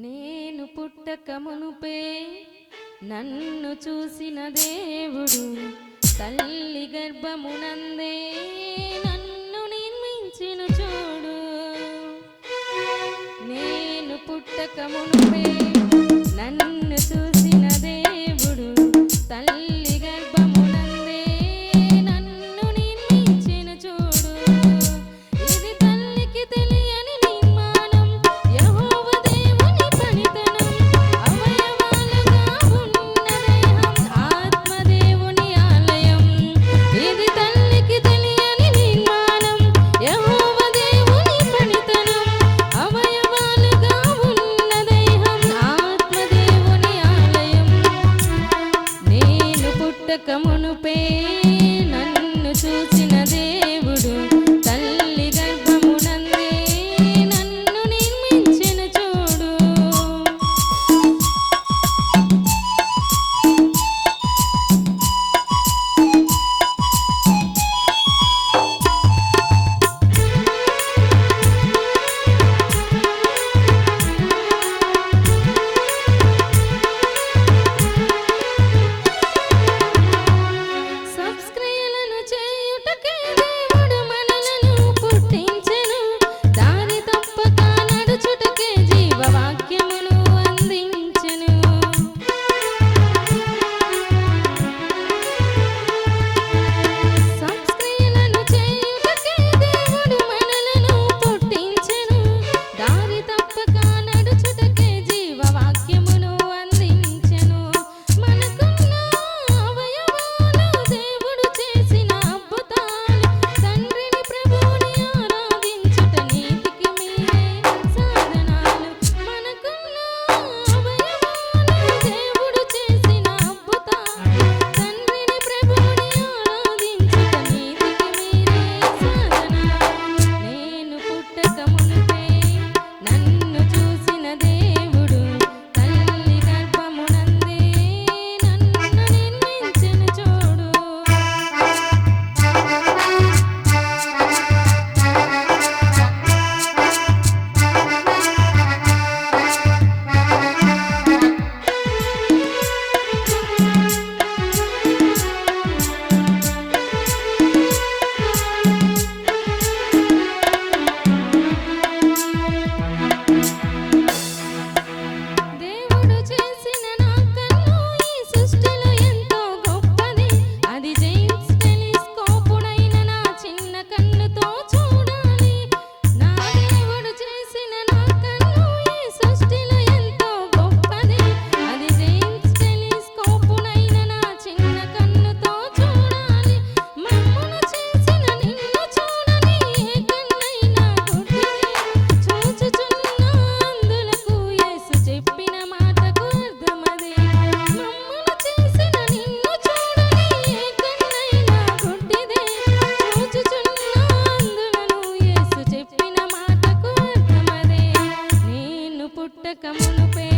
నేను పుట్టక మునుపే నన్ను చూసిన దేవుడు తల్లి గర్భమునందే నన్ను నిర్మించిన చూడు. నేను పుట్టక మునుపే నన్ను చూసిన దేవుడు తల్లి గర్భమునందే నన్ను నిర్మించిన చూడు. ఇది తల్లికి తెలియని నిర్మాణం, యెహోవా దేవుని పనితనం. అవయవాలుగా ఉన్న దేహం ఆత్మదేవుని ఆలయం. ఇది తల్లికి తెలియని నిర్మాణం, యెహోవా దేవుని పనితనం. అవయవాలుగా ఉన్న దేహం ఆత్మదేవుని ఆలయం. నేను పుట్టక మునుపే నన్ను చూసిన దేవుడు తల్లి గర్భమునందే నన్ను నిర్మించిన చూడు. సంస్క్రియలను చేయుటకే దేవుడు మనలను పుట్టించెను. దారి తప్పక నడుచుటకే జీవవాక్యమును అందించెను. సంస్క్రియలను చేయుటకే దేవుడు మనలను పుట్టించెను. దారి తప్పక నడుచుటకే జీవవాక్యమును అందించెను. మనకున్న అవయవాలు దేవుడు చేసిన అద్భుతాలు. తండ్రిని ప్రభువుని ఆరాధించుట నీతికి మీరే సాధనాలు. మనకున్న అవయవాలు దేవుడు చేసిన అద్భుతాలు. తండ్రిని ప్రభువుని ఆరాధించుట నీతికి మీరే సాధనాలు. నేను పుట్టక మునుపే నన్ను చూసిన దేవుడు తల్లి గర్భమునందే నన్ను నిర్మించిన చూడు. దేవుడు చేసిన నా కన్ను ఈ సృష్టిలో ఎంతో గొప్పది. అది జేమ్స్ టెలిస్కోపునైన నా చిన్న కన్నుతో చూడాలి. నా దేవుడు చేసిన నా కన్ను ఈ సృష్టిలో ఎంతో గొప్పది. అది జేమ్స్ టెలిస్కోపునైన నా చిన్న కన్నుతో చూడాలి. మమ్మును చేసిన నిన్ను చూడని ఏ కన్నైనా గుడ్డిది. చూచుచున్న అందులకు యేసు చెప్పిన మాటకు అర్థమది. మమ్మును చేసిన నిన్ను చూడని ఏ కన్నైనా గుడ్డిదే. చూచుచున్న అందులను యేసు చెప్పిన మాటకు అర్థమదే. నేను పుట్టక మునుపే